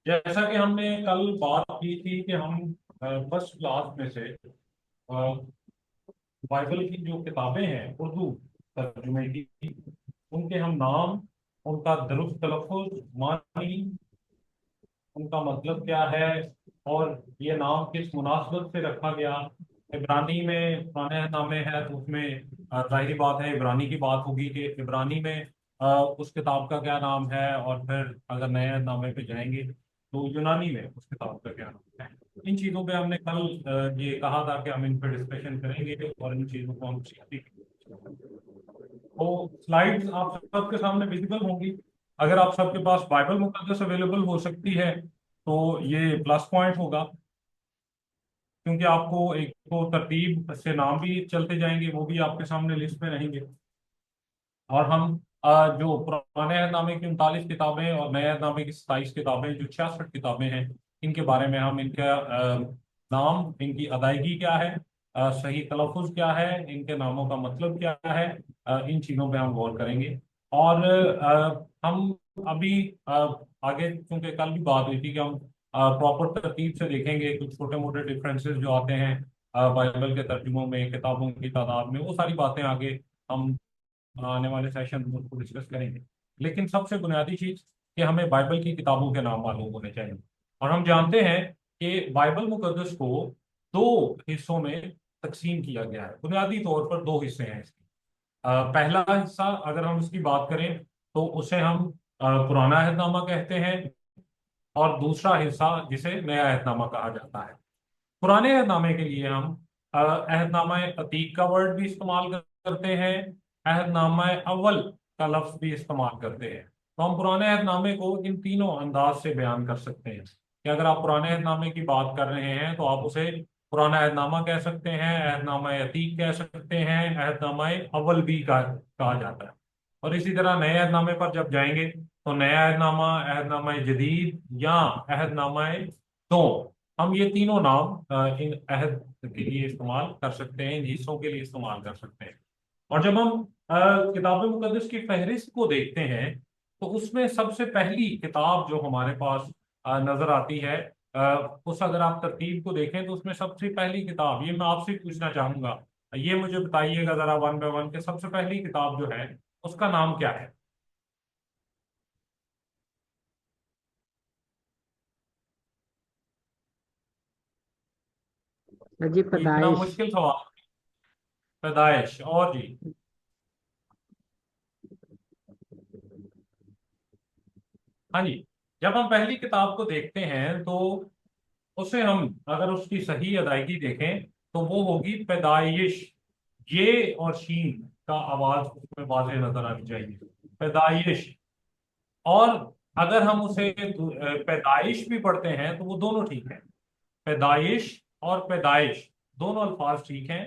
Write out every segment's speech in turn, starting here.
جیسا کہ ہم نے کل بات کی تھی کہ ہم فرسٹ کلاس میں سے بائبل کی جو کتابیں ہیں اردو ترجمے کی، ان کے ہم نام، ان کا درست تلفظ، معنی، ان کا مطلب کیا ہے، اور یہ نام کس مناسبت سے رکھا گیا۔ عبرانی میں پرانے نامے ہے تو اس میں ظاہری بات ہے عبرانی کی بات ہوگی کہ عبرانی میں اس کتاب کا کیا نام ہے، اور پھر اگر نئے نامے پہ جائیں گے تو یونانی میں اس کتاب کا کیا نام ہے۔ ان چیزوں پہ ہم نے کل یہ کہا تھا کہ ہم ان پہ ڈسکشن کریں گے اور ان چیزوں کو ہم سیکھیں گے۔ تو سلائڈز آپ سب کے سامنے ویزیبل ہوں گی۔ اگر آپ سب کے پاس بائبل مقدس اویلیبل ہو سکتی ہے تو یہ پلس پوائنٹ ہوگا، کیونکہ آپ کو ایک تو ترتیب سے نام بھی چلتے جائیں گے، وہ بھی آپ کے سامنے لسٹ میں رہیں گے، اور ہم جو پرانے عہد نامے کی 39 کتابیں اور نئے عہد نامے کی 27 کتابیں، جو 66 کتابیں ہیں، ان کے بارے میں ہم ان کا نام، ان کی ادائیگی کیا ہے، صحیح تلفظ کیا ہے، ان کے ناموں کا مطلب کیا ہے، ان چیزوں پہ ہم غور کریں گے۔ اور ہم ابھی آگے چونکہ کل بھی بات ہوئی تھی کہ ہم پراپر ترتیب سے دیکھیں گے، کچھ چھوٹے موٹے ڈفرینسز جو آتے ہیں بائبل کے ترجموں میں، کتابوں کی تعداد میں، وہ ساری باتیں آگے ہم آنے والے سیشن میں اس کو ڈسکس کریں گے۔ لیکن سب سے بنیادی چیز کہ ہمیں بائبل کی کتابوں کے نام معلوم ہونے چاہیے، اور ہم جانتے ہیں کہ بائبل مقدس کو دو حصوں میں تقسیم کیا گیا ہے۔ بنیادی طور پر دو حصے ہیں اس کے۔ پہلا حصہ اگر ہم اس کی بات کریں تو اسے ہم پرانا عہد نامہ کہتے ہیں، اور دوسرا حصہ جسے نیا عہد نامہ کہا جاتا ہے۔ پرانے عہد نامے کے لیے ہم عہد نامہ عتیق کا ورڈ بھی استعمال کرتے ہیں، عہد نامہ اول کا لفظ بھی استعمال کرتے ہیں۔ تو ہم پرانے عہد نامے کو ان تینوں انداز سے بیان کر سکتے ہیں کہ اگر آپ پرانے عہد نامے کی بات کر رہے ہیں تو آپ اسے پرانا عہد نامہ کہہ سکتے ہیں، عہد نامہ عتیق کہہ سکتے ہیں، عہد نامہ اول بھی کہا جاتا ہے۔ اور اسی طرح نئے عہد نامے پر جب جائیں گے تو نیا عہد نامہ، عہد نامہ جدید یا عہد نامہ دو، ہم یہ تینوں نام ان عہد کے لیے استعمال کر سکتے ہیں، ان حصوں کے لیے استعمال کر سکتے ہیں۔ اور جب ہم کتاب مقدس کی فہرست کو دیکھتے ہیں تو اس میں سب سے پہلی کتاب جو ہمارے پاس نظر آتی ہے، اس اگر آپ ترتیب کو دیکھیں تو اس میں سب سے پہلی کتاب، یہ میں آپ سے پوچھنا چاہوں گا، یہ مجھے بتائیے گا ذرا ون بائی ون کہ سب سے پہلی کتاب جو ہے اس کا نام کیا ہے؟ جی یہ اتنا پیدائش۔ مشکل سوال؟ پیدائش، اور جی؟ ہاں جی، جب ہم پہلی کتاب کو دیکھتے ہیں تو اسے ہم اگر اس کی صحیح ادائیگی دیکھیں تو وہ ہوگی پیدائش۔ یہ اور شین کا آواز اس میں واضح نظر آنی چاہیے، پیدائش۔ اور اگر ہم اسے پیدائش بھی پڑھتے ہیں تو وہ دونوں ٹھیک ہیں، پیدائش اور پیدائش دونوں الفاظ ٹھیک ہیں۔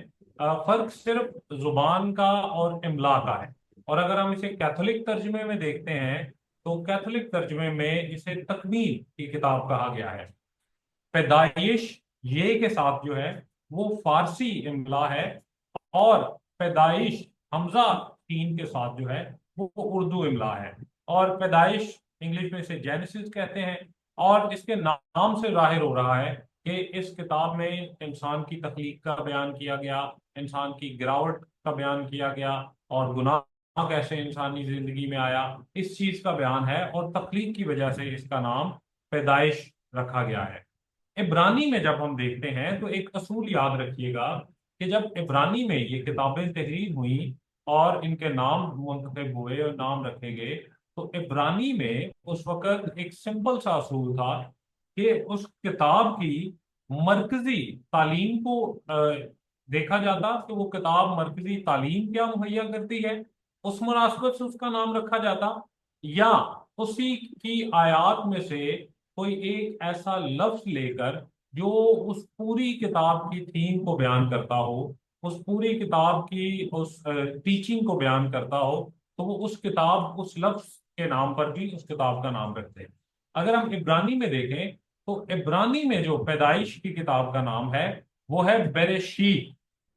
فرق صرف زبان کا اور املا کا ہے۔ اور اگر ہم اسے کیتھولک ترجمے میں دیکھتے ہیں تو کیتھولک ترجمے میں اسے تکمیل کی کتاب کہا گیا ہے۔ پیدائش یہ کے ساتھ جو ہے وہ فارسی املا ہے، اور پیدائش حمزہ تین کے ساتھ جو ہے وہ اردو املا ہے۔ اور پیدائش انگلش میں اسے جینیسس کہتے ہیں، اور اس کے نام سے ظاہر ہو رہا ہے کہ اس کتاب میں انسان کی تخلیق کا بیان کیا گیا، انسان کی گراوٹ کا بیان کیا گیا، اور گناہ کیسے انسانی زندگی میں آیا، اس چیز کا بیان ہے، اور تخلیق کی وجہ سے اس کا نام پیدائش رکھا گیا ہے۔ عبرانی میں جب ہم دیکھتے ہیں تو ایک اصول یاد رکھیے گا کہ جب عبرانی میں یہ کتابیں تحریر ہوئیں اور ان کے نام منتخب ہوئے اور نام رکھے گئے، تو عبرانی میں اس وقت ایک سمپل سا اصول تھا کہ اس کتاب کی مرکزی تعلیم کو دیکھا جاتا کہ وہ کتاب مرکزی تعلیم کیا مہیا کرتی ہے، اس مناسبت سے اس کا نام رکھا جاتا، یا اسی کی آیات میں سے کوئی ایک ایسا لفظ لے کر جو اس پوری کتاب کی تھیم کو بیان کرتا ہو، اس پوری کتاب کی اس ٹیچنگ کو بیان کرتا ہو، تو وہ اس کتاب اس لفظ کے نام پر بھی اس کتاب کا نام رکھتے ہیں۔ اگر ہم عبرانی میں دیکھیں تو عبرانی میں جو پیدائش کی کتاب کا نام ہے وہ ہے بریشیت۔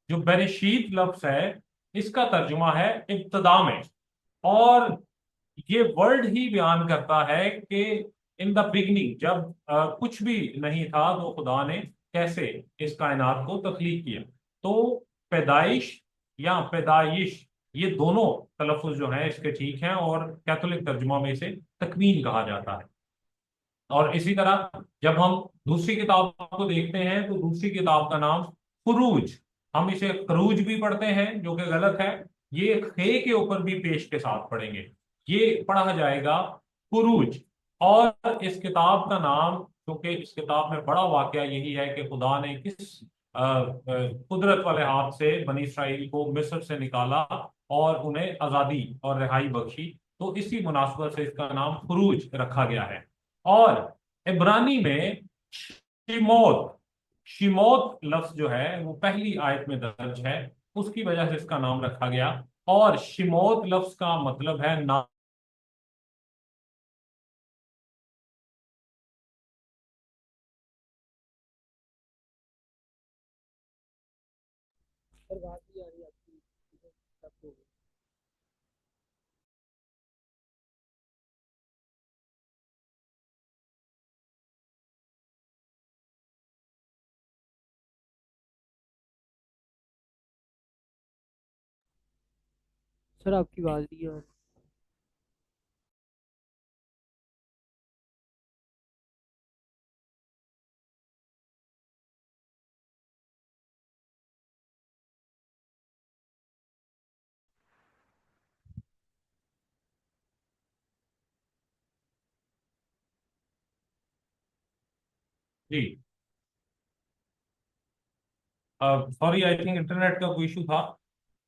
جو بریشیت لفظ ہے اس کا ترجمہ ہے ابتدا میں، اور یہ ورڈ ہی بیان کرتا ہے کہ ان دا بگننگ، جب کچھ بھی نہیں تھا تو خدا نے کیسے اس کائنات کو تخلیق کیا. تو پیدائش یا پیدائش، یہ دونوں تلفظ جو ہیں اس کے ٹھیک ہیں، اور کیتھولک ترجمہ میں اسے تکوین کہا جاتا ہے. اور اسی طرح جب ہم دوسری کتاب کو دیکھتے ہیں تو دوسری کتاب کا نام خروج، ہم اسے خروج بھی پڑھتے ہیں جو کہ غلط ہے. یہ خے کے اوپر بھی پیش کے ساتھ پڑھیں گے، یہ پڑھا جائے گا خروج. اور اس کتاب کا نام، کیونکہ اس کتاب میں بڑا واقعہ یہی ہے کہ خدا نے کس قدرت والے ہاتھ سے بنی اسرائیل کو مصر سے نکالا اور انہیں آزادی اور رہائی بخشی، تو اسی مناسبت سے اس کا نام خروج رکھا گیا ہے. اور عبرانی میں شیموت، شیموت لفظ جو ہے وہ پہلی آیت میں درج ہے، اس کی وجہ سے اس کا نام رکھا گیا. اور شیموت لفظ کا مطلب ہے نام. سر بات بھی آ رہی ہے آپ کی. سر آپ کی آواز نہیں آ رہی. جی سوری، آئی تھنک انٹرنیٹ کا کوئی ایشو تھا.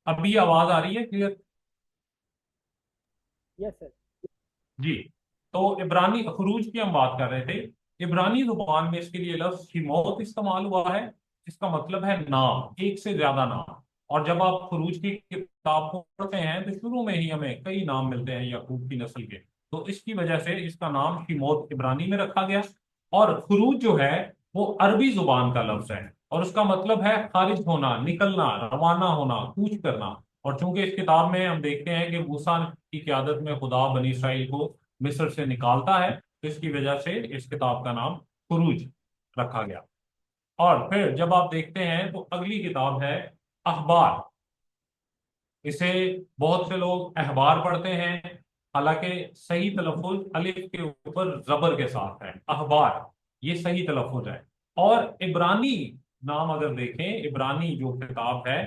ابھی آواز آ رہی ہے کلیئر؟ یس سر. جی. تو عبرانی خروج کی ہم بات کر رہے تھے. عبرانی زبان میں اس کے لیے لفظ شیموت استعمال ہوا ہے، جس کا مطلب ہے نام، ایک سے زیادہ نام. اور جب آپ خروج کی کتاب کو پڑھتے ہیں تو شروع میں ہی ہمیں کئی نام ملتے ہیں یعقوب کی نسل کے، تو اس کی وجہ سے اس کا نام شیموت عبرانی میں رکھا گیا. اور خروج جو ہے وہ عربی زبان کا لفظ ہے، اور اس کا مطلب ہے خارج ہونا، نکلنا، روانہ ہونا، کوچ کرنا. اور چونکہ اس کتاب میں ہم دیکھتے ہیں کہ موسیٰ کی قیادت میں خدا بنی اسرائیل کو مصر سے نکالتا ہے، تو اس کی وجہ سے اس کتاب کا نام خروج رکھا گیا. اور پھر جب آپ دیکھتے ہیں تو اگلی کتاب ہے اخبار. اسے بہت سے لوگ احبار پڑھتے ہیں، حالانکہ صحیح تلفظ الف کے اوپر زبر کے ساتھ ہے، اخبار یہ صحیح تلفظ ہے. اور عبرانی نام اگر دیکھیں، عبرانی جو کتاب ہے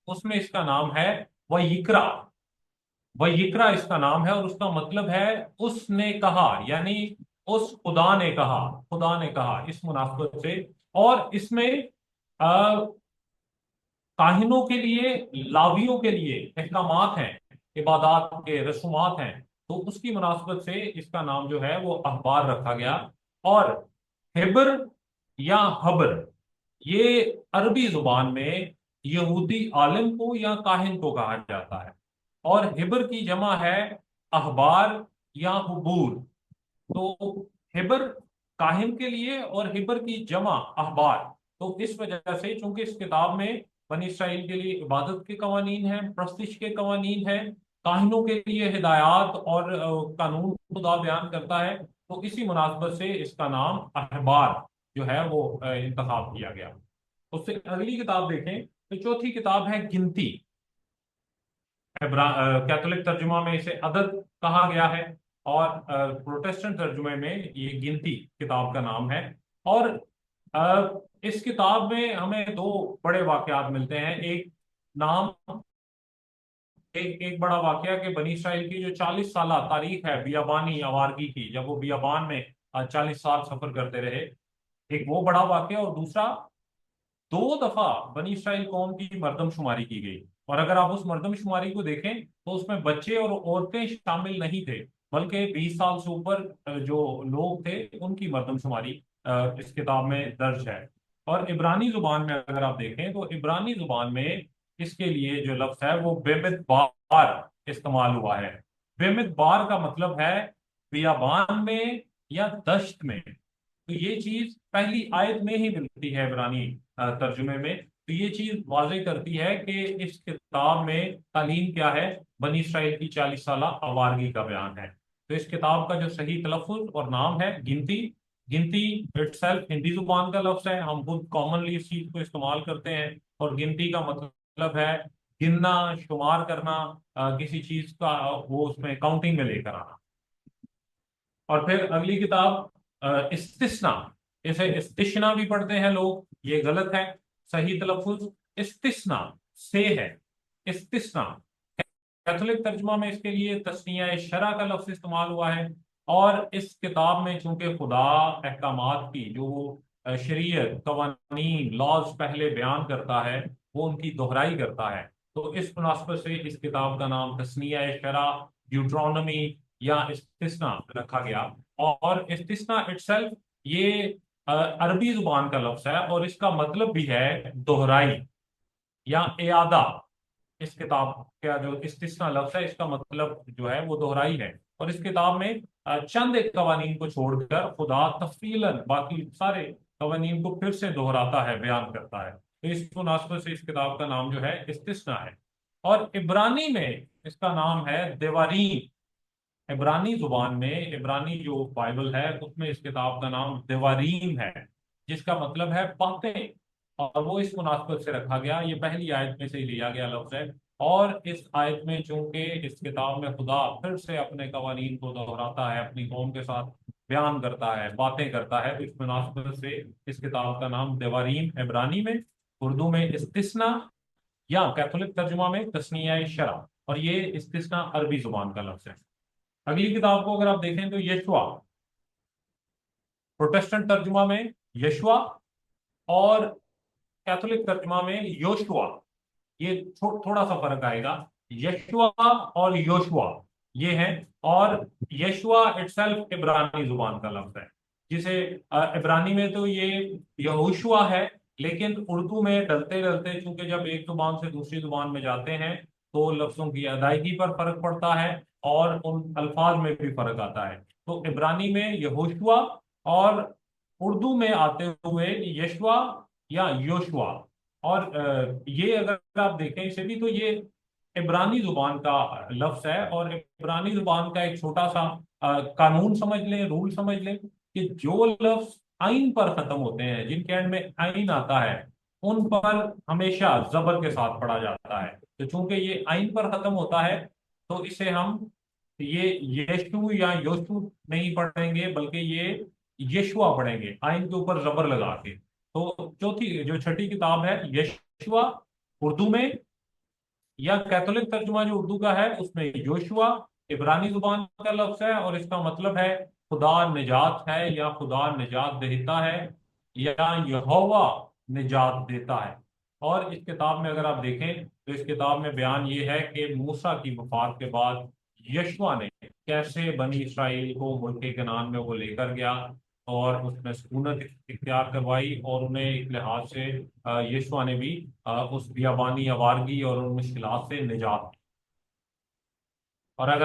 اس میں اس کا نام ہے ویکرا. ویکرا اس کا نام ہے، اور اس کا مطلب ہے اس نے کہا، یعنی اس خدا نے کہا، خدا نے کہا اس مناسبت سے. اور اس میں کاہنوں کے لیے، لاویوں کے لیے احکامات ہیں، عبادات کے رسومات ہیں، تو اس کی مناسبت سے اس کا نام جو ہے وہ اخبار رکھا گیا. اور ہبر یا حبر، یہ عربی زبان میں یہودی عالم کو یا کاہن کو کہا جاتا ہے. اور ہبر کی جمع ہے اخبار یا حبور. تو ہبر کاہن کے لیے اور ہبر کی جمع اخبار. تو اس وجہ سے چونکہ اس کتاب میں بنی اسرائیل کے لیے عبادت کے قوانین ہیں، پرستش کے قوانین ہیں، کاہنوں کے لیے ہدایات اور قانون خدا بیان کرتا ہے، تو اسی مناسبت سے اس کا نام اخبار جو ہے وہ انتخاب کیا گیا. اس سے اگلی کتاب دیکھیں تو چوتھی کتاب ہے گنتی. کیتھولک ترجمہ میں اسے عدد کہا گیا ہے، اور پروٹیسٹنٹ ترجمے میں یہ گنتی کتاب کا نام ہے. اور اس کتاب میں ہمیں دو بڑے واقعات ملتے ہیں. ایک نام، ایک بڑا واقعہ کہ بنی اسرائیل کی جو 40 سالہ تاریخ ہے بیابانی آوارگی کی، جب وہ بیابان میں 40 سال سفر کرتے رہے، ایک وہ بڑا واقعہ. اور دوسرا، 2 دفعہ بنی اسرائیل قوم کی مردم شماری کی گئی، اور اگر آپ اس مردم شماری کو دیکھیں تو اس میں بچے اور عورتیں شامل نہیں تھے، بلکہ 20 سال سے اوپر جو لوگ تھے ان کی مردم شماری اس کتاب میں درج ہے. اور عبرانی زبان میں اگر آپ دیکھیں تو عبرانی زبان میں اس کے لیے جو لفظ ہے وہ بیمت بار استعمال ہوا ہے. بیمت بار کا مطلب ہے بیابان میں یا دشت میں. تو یہ چیز پہلی آیت میں ہی ملتی ہے عبرانی ترجمے میں. تو یہ چیز واضح کرتی ہے کہ اس کتاب میں تعلیم کیا ہے، بنی اسرائیل کی 40 سالہ آوارگی کا بیان ہے. تو اس کتاب کا جو صحیح تلفظ اور نام ہے گنتی. گنتی اٹ سیلف ہندی زبان کا لفظ ہے، ہم خود کامنلی اس چیز کو استعمال کرتے ہیں، اور گنتی کا مطلب ہے گننا، شمار کرنا، کسی چیز کا وہ اس میں کاؤنٹنگ میں لے کر آنا. اور پھر اگلی کتاب استثنا، اسے استشنا بھی پڑھتے ہیں لوگ، یہ غلط ہے. صحیح تلفظ استثنا سے ہے، استثنا. کیتھولک ترجمہ میں اس کے لیے تثنیہ شرع کا لفظ استعمال ہوا ہے. اور اس کتاب میں چونکہ خدا احکامات کی جو شریعت، قوانین، لاز پہلے بیان کرتا ہے، وہ ان کی دہرائی کرتا ہے، تو اس مناسبت سے اس کتاب کا نام تثنیہ شرع، ڈیوٹرانومی یا استثنا رکھا گیا. اور استثنا اٹ سیلف یہ عربی زبان کا لفظ ہے، اور اس کا مطلب بھی ہے دہرائی یا اعادہ. اس کتاب کا جو استثنا لفظ ہے، اس کا مطلب جو ہے وہ دہرائی ہے. اور اس کتاب میں چند ایک قوانین کو چھوڑ کر خدا تفصیلاً باقی سارے قوانین کو پھر سے دہراتا ہے، بیان کرتا ہے. تو اس مناسبت سے اس کتاب کا نام جو ہے استثنا ہے. اور عبرانی میں اس کا نام ہے دیوارین. عبرانی زبان میں، عبرانی جو بائبل ہے اس میں اس کتاب کا نام دیوارین ہے، جس کا مطلب ہے باتیں. اور وہ اس مناسبت سے رکھا گیا، یہ پہلی آیت میں سے ہی لیا گیا لفظ ہے. اور اس آیت میں چونکہ اس کتاب میں خدا پھر سے اپنے قوانین کو دہراتا ہے، اپنی قوم کے ساتھ بیان کرتا ہے، باتیں کرتا ہے، تو اس مناسبت سے اس کتاب کا نام دیوارین عبرانی میں، اردو میں استثنا، یا کیتھولک ترجمہ میں تثنیہ شرع. اور یہ استثنا عربی زبان کا لفظ ہے. اگلی کتاب کو اگر آپ دیکھیں تو یشوا، پروٹسٹنٹ ترجمہ میں یشوا، اور کیتھولک ترجمہ میں یوشوا. یہ تھوڑا سا فرق آئے گا، یشوا اور یوشوا یہ ہیں. اور یشوا اٹ سیلف عبرانی زبان کا لفظ ہے، جسے عبرانی میں تو یہ یہوشوا ہے، لیکن اردو میں ڈلتے ڈلتے چونکہ جب ایک زبان سے دوسری زبان میں جاتے ہیں تو لفظوں کی ادائیگی پر فرق پڑتا ہے، اور ان الفاظ میں بھی فرق آتا ہے. تو عبرانی میں یہوشوا، اور اردو میں آتے ہوئے یشوا یا یوشوا. اور یہ اگر آپ دیکھیں اسے بھی تو یہ عبرانی زبان کا لفظ ہے. اور عبرانی زبان کا ایک چھوٹا سا قانون سمجھ لیں، رول سمجھ لیں، کہ جو لفظ آئین پر ختم ہوتے ہیں، جن کے اینڈ میں آئین آتا ہے، ان پر ہمیشہ زبر کے ساتھ پڑھا جاتا ہے. تو چونکہ یہ آئین پر ختم ہوتا ہے تو اسے ہم یہ یشو یا یوشو نہیں پڑھیں گے، بلکہ یہ یشوا پڑھیں گے، آئین کے اوپر زبر لگا کے. تو جو چھٹی کتاب ہے یشوا اردو میں، یا کیتھولک ترجمہ جو اردو کا ہے اس میں یوشوا عبرانی زبان کا لفظ ہے، اور اس کا مطلب ہے خدا نجات ہے، یا خدا نجات دیتا ہے، یا یہوہ نجات دیتا ہے. اور اس کتاب میں اگر آپ دیکھیں تو اس کتاب میں بیان یہ ہے کہ موسیٰ کی وفات کے بعد یشوا نے کیسے بنی اسرائیل کو ملک کنعان میں وہ لے کر گیا، اور اس میں سکونت اختیار کروائی، اور انہیں ایک لحاظ سے یشوا نے بھی اس بیابانی آوارگی اور ان مشکلات سے نجات دی. اور اگر